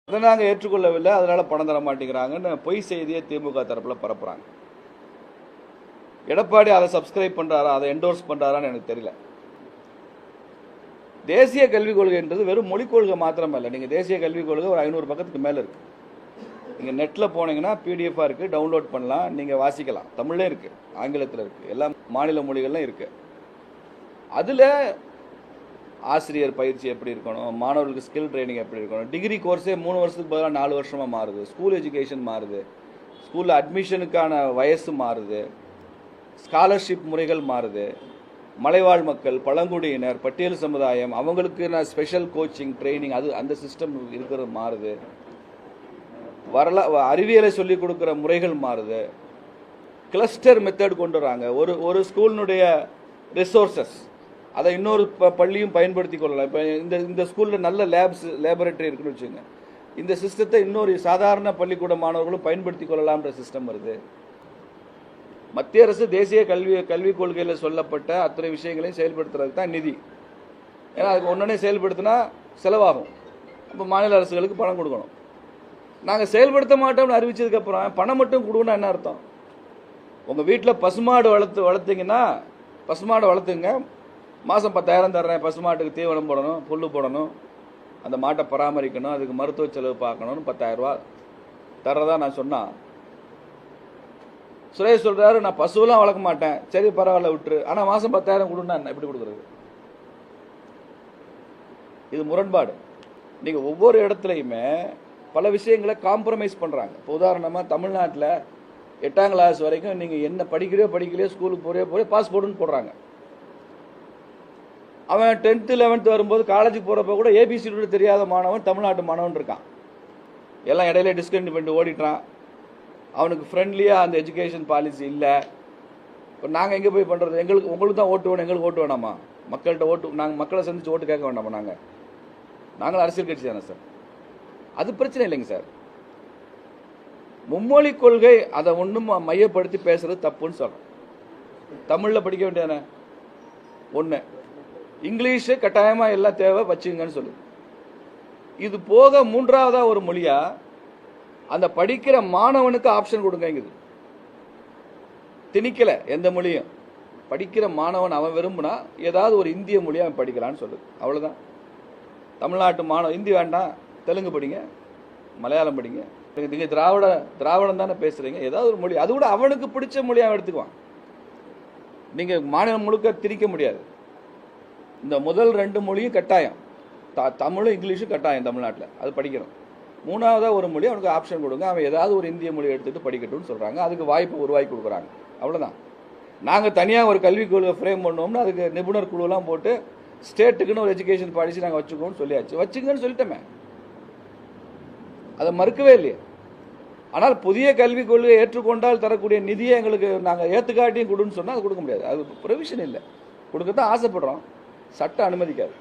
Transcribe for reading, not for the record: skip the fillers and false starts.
அதை நாங்கள் ஏற்றுக்கொள்ளவில்லை, அதனால பணம் தர மாட்டேங்கிறாங்கன்னு பொய் செய்தியை திமுக தரப்பில் பரப்புறாங்க. எடப்பாடி அதை சப்ஸ்கிரைப் பண்றாரா, அதை என்டோர்ஸ் பண்றாரான்னு எனக்கு தெரியல. தேசிய கல்விக் கொள்கைன்றது வெறும் மொழிக் கொள்கை மாத்திரம் இல்லை. நீங்கள் தேசிய கல்விக் கொள்கை ஒரு 500 பக்கத்துக்கு மேலே இருக்கு. நீங்கள் நெட்டில் போனீங்கன்னா பிடிஎஃபாக இருக்குது, டவுன்லோட் பண்ணலாம், நீங்கள் வாசிக்கலாம். தமிழ்லேயும் இருக்குது, ஆங்கிலத்தில் இருக்குது, எல்லா மாநில மொழிகள்லாம் இருக்குது. அதில் ஆசிரியர் பயிற்சி எப்படி இருக்கணும், மாணவர்களுக்கு ஸ்கில் ட்ரைனிங் எப்படி இருக்கணும், டிகிரி கோர்ஸே 3 வருஷத்துக்கு பதிலாக 4 வருஷமாக மாறுது, ஸ்கூல் எஜுகேஷன் மாறுது, ஸ்கூலில் அட்மிஷனுக்கான வயசு மாறுது, ஸ்காலர்ஷிப் முறைகள் மாறுது, மலைவாழ் மக்கள், பழங்குடியினர், பட்டியல் சமுதாயம் அவங்களுக்கு ஸ்பெஷல் கோச்சிங் ட்ரைனிங் அது அந்த சிஸ்டம் இருக்கிறது மாறுது, அறிவியலை சொல்லிக் கொடுக்குற முறைகள் மாறுது, கிளஸ்டர் மெத்தட் கொண்டு வராங்க. ஒரு ஸ்கூலினுடைய ரிசோர்சஸ் அதை இன்னொரு பள்ளியும் பயன்படுத்தி கொள்ளலாம். இப்போ இந்த ஸ்கூலில் நல்ல லேபரேட்டரி இருக்குன்னு வச்சுங்க, இந்த சிஸ்டத்தை இன்னொரு சாதாரண பள்ளிக்கூட மாணவர்களும் பயன்படுத்தி கொள்ளலாம்ன்ற சிஸ்டம் வருது. மத்திய அரசு தேசிய கல்விக் கொள்கையில் சொல்லப்பட்ட அத்தனை விஷயங்களையும் செயல்படுத்துறதுக்கு தான் நிதி. ஏன்னா அதுக்கு ஒன்னே செயல்படுத்தினா செலவாகும், அப்போ மாநில அரசுகளுக்கு பணம் கொடுக்கணும். நாங்கள் செயல்படுத்த மாட்டோம்னு அறிவிச்சதுக்கப்புறம் பணம் மட்டும் கொடுக்கணும் என்ன அர்த்தம்? உங்கள் வீட்டில் பசுமாடு வளர்த்தீங்கன்னா பசுமாடை வளர்த்துங்க, மாதம் 10,000 தர்றேன், பசுமாட்டுக்கு தீவனம் போடணும், புல் போடணும், அந்த மாட்டை பராமரிக்கணும், அதுக்கு மருத்துவ செலவு பார்க்கணும்னு 10,000 ரூபா தர்றதா நான் சொன்னால், சுரேஷ் சொல்கிறாரு நான் பசுவெல்லாம் வளர்க்க மாட்டேன், சரி பரவாயில்ல விட்டுரு, ஆனால் மாதம் 10,000 கொடுன்னா எப்படி கொடுக்குறது? இது முரண்பாடு. நீங்கள் ஒவ்வொரு இடத்துலையுமே பல விஷயங்களை காம்ப்ரமைஸ் பண்ணுறாங்க. இப்போ உதாரணமாக தமிழ்நாட்டில் 8ஆம் கிளாஸ் வரைக்கும் நீங்கள் என்ன படிக்கலையோ ஸ்கூலுக்கு போகிற பாஸ்போர்ட்டுன்னு போடுறாங்க. அவன் 10th 11th வரும்போது காலேஜுக்கு போகிறப்ப கூட ஏபிசிடி தெரியாத மாணவன் தமிழ்நாட்டு மாணவன் இருக்கான். எல்லாம் இடையில டிஸ்கண்டினியூ பண்ணிட்டு ஓடிட்டான். அவனுக்கு ஃப்ரெண்ட்லியாக அந்த எஜுகேஷன் பாலிசி இல்லை. இப்போ நாங்கள் எங்கே போய் பண்ணுறது? உங்களுக்கு தான் ஓட்டு வேணும், எங்களுக்கு ஓட்டு வேணாமா? மக்கள்கிட்ட ஓட்டு, நாங்கள் மக்களை சந்தித்து ஓட்டு கேட்க வேண்டாமா? நாங்கள் அரசியல் கட்சி தானே சார், அது பிரச்சனை இல்லைங்க சார். மும்மொழி கொள்கை அதை ஒன்றும் மையப்படுத்தி பேசுறது தப்புன்னு சொல்கிறோம். தமிழில் படிக்க வேண்டியதானே ஒன்று, இங்கிலீஷு கட்டாயமாக எல்லாம் தேவை வச்சுங்கன்னு சொல்லுது. இது போக 3ஆவதா ஒரு மொழியா அந்த படிக்கிற மாணவனுக்கு ஆப்ஷன் கொடுங்கங்குது. திணிக்கல எந்த மொழியும். படிக்கிற மாணவன் அவன் விரும்புனா ஏதாவது ஒரு இந்திய மொழியை அவன் படிக்கலான்னு சொல்லுது, அவ்வளோதான். தமிழ்நாட்டு மாணவன் ஹிந்தி வேண்டாம், தெலுங்கு படிங்க, மலையாளம் படிங்க, நீங்கள் திராவிடம் தானே பேசுகிறீங்க, ஏதாவது ஒரு மொழி, அது கூட அவனுக்கு பிடிச்ச மொழியை அவன் எடுத்துக்குவான். நீங்கள் மாநிலம் முழுக்க திணிக்க முடியாது. இந்த முதல் 2 மொழியும் கட்டாயம், தமிழும் இங்கிலீஷும் கட்டாயம் தமிழ்நாட்டில், அது படிக்கணும். 3ஆவதா ஒரு மொழி அவனுக்கு ஆப்ஷன் கொடுங்க, அவன் ஏதாவது ஒரு இந்திய மொழி எடுத்துகிட்டு படிக்கட்டும்னு சொல்கிறாங்க. அதுக்கு வாய்ப்பு உருவாக்கி கொடுக்குறாங்க, அவ்வளோதான். நாங்கள் தனியாக ஒரு கல்விக் கொள்கை ஃப்ரேம் பண்ணோம்னா அதுக்கு நிபுணர் குழுலாம் போட்டு ஸ்டேட்டுக்குன்னு ஒரு எஜுகேஷன் பாலிசி நாங்கள் வச்சுக்கோன்னு சொல்லியாச்சு, வச்சுங்கன்னு சொல்லிட்டோமே, அதை மறுக்கவே இல்லையே. ஆனால் புதிய கல்விக் கொள்கையை ஏற்றுக்கொண்டால் தரக்கூடிய நிதியை எங்களுக்கு நாங்கள் ஏற்றுக்காட்டியும் கொடுன்னு சொன்னால் அது கொடுக்க முடியாது, அது ப்ரொவிஷன் இல்லை. கொடுக்கத்தான் ஆசைப்படுறோம், சட்டம் அனுமதிக்காது.